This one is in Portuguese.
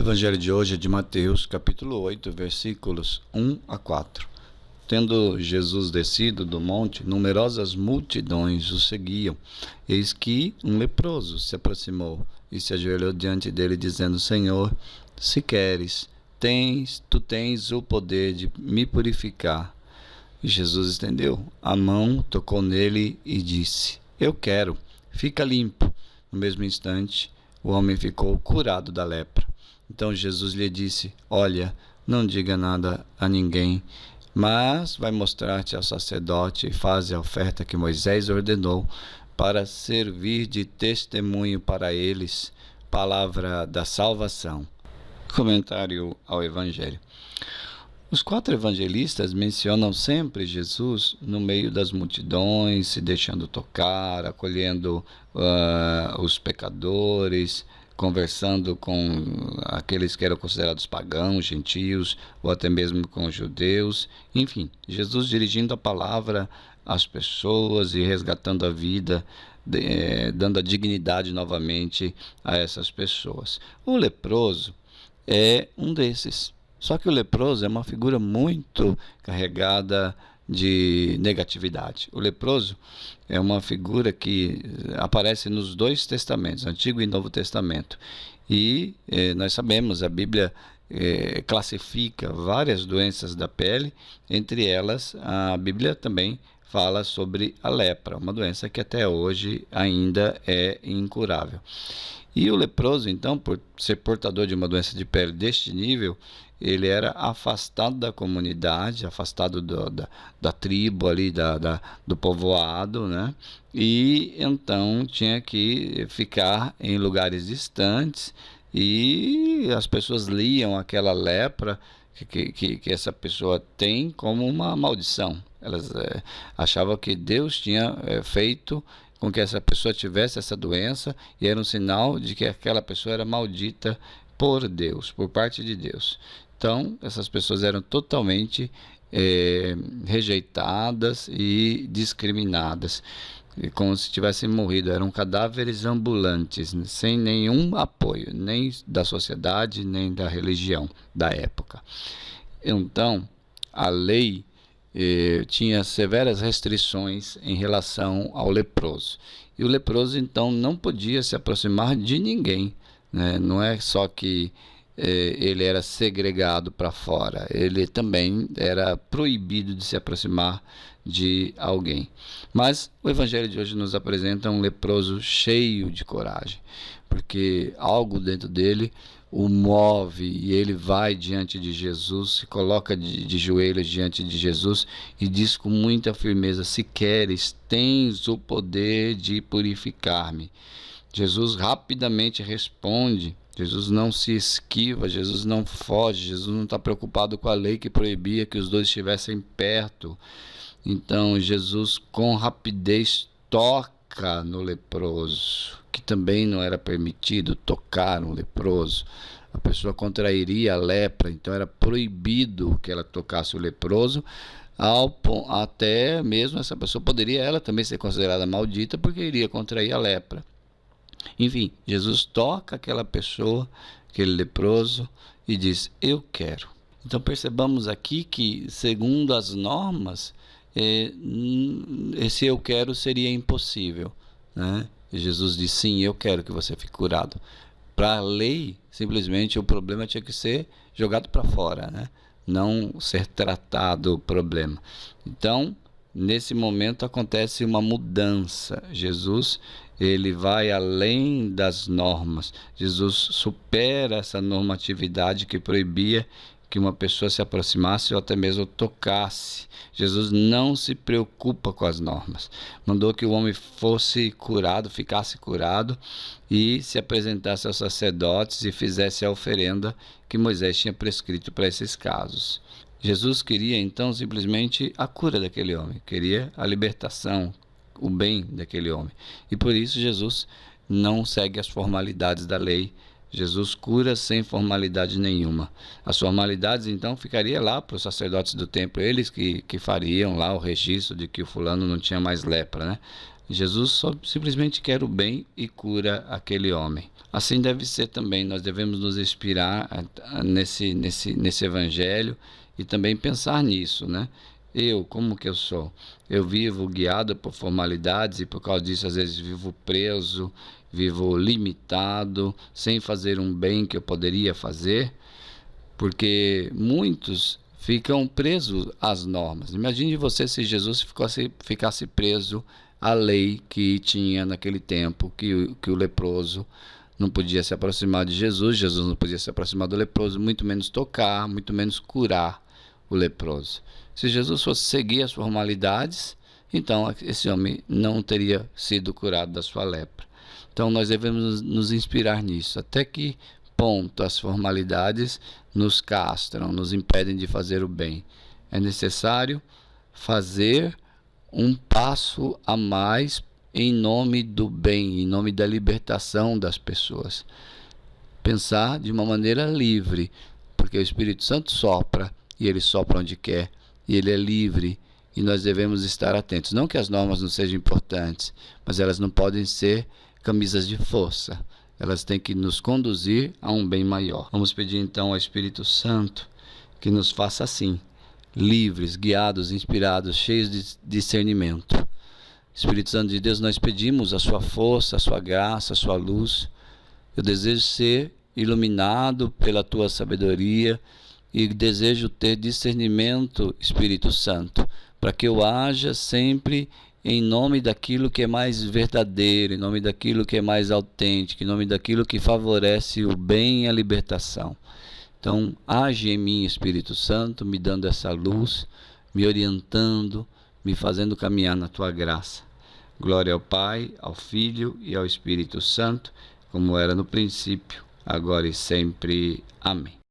O evangelho de hoje é de Mateus, capítulo 8, versículos 1 a 4. Tendo Jesus descido do monte, numerosas multidões o seguiam. Eis que um leproso se aproximou e se ajoelhou diante dele, dizendo: Senhor, se queres, tu tens o poder de me purificar. E Jesus estendeu a mão, tocou nele e disse: Eu quero, fica limpo. No mesmo instante, o homem ficou curado da lepra. Então Jesus lhe disse: Olha, não diga nada a ninguém, mas vai mostrar-te ao sacerdote e faze a oferta que Moisés ordenou para servir de testemunho para eles. Palavra da salvação. Comentário ao Evangelho. Os 4 evangelistas mencionam sempre Jesus no meio das multidões, se deixando tocar, acolhendo os pecadores, conversando com aqueles que eram considerados pagãos, gentios, ou até mesmo com os judeus. Enfim, Jesus dirigindo a palavra às pessoas e resgatando a vida, dando a dignidade novamente a essas pessoas. O leproso é um desses. Só que o leproso é uma figura muito carregada de negatividade. O leproso é uma figura que aparece nos 2 testamentos, Antigo e Novo Testamento. E nós sabemos, a Bíblia classifica várias doenças da pele, entre elas a Bíblia também fala sobre a lepra, uma doença que até hoje ainda é incurável. E o leproso, então, por ser portador de uma doença de pele deste nível, ele era afastado da comunidade, afastado da tribo ali, do povoado, né? E então tinha que ficar em lugares distantes, e as pessoas liam aquela lepra que essa pessoa tem como uma maldição. Elas achavam que Deus tinha feito com que essa pessoa tivesse essa doença, e era um sinal de que aquela pessoa era maldita por Deus, por parte de Deus. Então, essas pessoas eram totalmente rejeitadas e discriminadas, como se tivessem morrido. Eram cadáveres ambulantes, sem nenhum apoio, nem da sociedade, nem da religião da época. Então, a lei tinha severas restrições em relação ao leproso. E o leproso, então, não podia se aproximar de ninguém, né? Não é só que ele era segregado para fora, ele também era proibido de se aproximar de alguém. Mas o Evangelho de hoje nos apresenta um leproso cheio de coragem, porque algo dentro dele o move, e ele vai diante de Jesus, se coloca de joelhos diante de Jesus e diz com muita firmeza: se queres, tens o poder de purificar-me. Jesus rapidamente responde. Jesus não se esquiva, Jesus não foge, Jesus não está preocupado com a lei que proibia que os 2 estivessem perto. Então Jesus com rapidez toca no leproso, que também não era permitido tocar no leproso. A pessoa contrairia a lepra, então era proibido que ela tocasse o leproso, até mesmo essa pessoa poderia ela também ser considerada maldita, porque iria contrair a lepra. Enfim, Jesus toca aquela pessoa, aquele leproso, e diz: eu quero. Então percebamos aqui que, segundo as normas, esse eu quero seria impossível, né? Jesus diz: sim, eu quero que você fique curado. Para a lei, simplesmente o problema tinha que ser jogado para fora, né? Não ser tratado o problema. Então, nesse momento acontece uma mudança. Jesus, ele vai além das normas. Jesus supera essa normatividade que proibia que uma pessoa se aproximasse ou até mesmo tocasse. Jesus não se preocupa com as normas. Mandou que o homem fosse curado, ficasse curado, e se apresentasse aos sacerdotes e fizesse a oferenda que Moisés tinha prescrito para esses casos. Jesus queria então simplesmente a cura daquele homem, queria a libertação, o bem daquele homem. E por isso Jesus não segue as formalidades da lei. Jesus cura sem formalidade nenhuma. As formalidades então ficaria lá para os sacerdotes do templo, eles que fariam lá o registro de que o fulano não tinha mais lepra, né? Jesus só simplesmente quer o bem e cura aquele homem. Assim deve ser também, nós devemos nos inspirar nesse evangelho e também pensar nisso, né? Como que eu sou? Eu vivo guiado por formalidades e por causa disso às vezes vivo preso, vivo limitado, sem fazer um bem que eu poderia fazer, porque muitos ficam presos às normas. Imagine você se Jesus ficasse preso à lei que tinha naquele tempo, que o leproso não podia se aproximar de Jesus, Jesus não podia se aproximar do leproso, muito menos tocar, muito menos curar o leproso. Se Jesus fosse seguir as formalidades, então esse homem não teria sido curado da sua lepra. Então nós devemos nos inspirar nisso. Até que ponto as formalidades nos castram, nos impedem de fazer o bem? É necessário fazer um passo a mais em nome do bem, em nome da libertação das pessoas. Pensar de uma maneira livre, porque o Espírito Santo sopra, e ele sopra onde quer, e ele é livre, e nós devemos estar atentos. Não que as normas não sejam importantes, mas elas não podem ser camisas de força. Elas têm que nos conduzir a um bem maior. Vamos pedir então ao Espírito Santo que nos faça assim, livres, guiados, inspirados, cheios de discernimento. Espírito Santo de Deus, nós pedimos a sua força, a sua graça, a sua luz. Eu desejo ser iluminado pela tua sabedoria e desejo ter discernimento, Espírito Santo, para que eu haja sempre em nome daquilo que é mais verdadeiro, em nome daquilo que é mais autêntico, em nome daquilo que favorece o bem e a libertação. Então, age em mim, Espírito Santo, me dando essa luz, me orientando, me fazendo caminhar na tua graça. Glória ao Pai, ao Filho e ao Espírito Santo, como era no princípio, agora e sempre. Amém.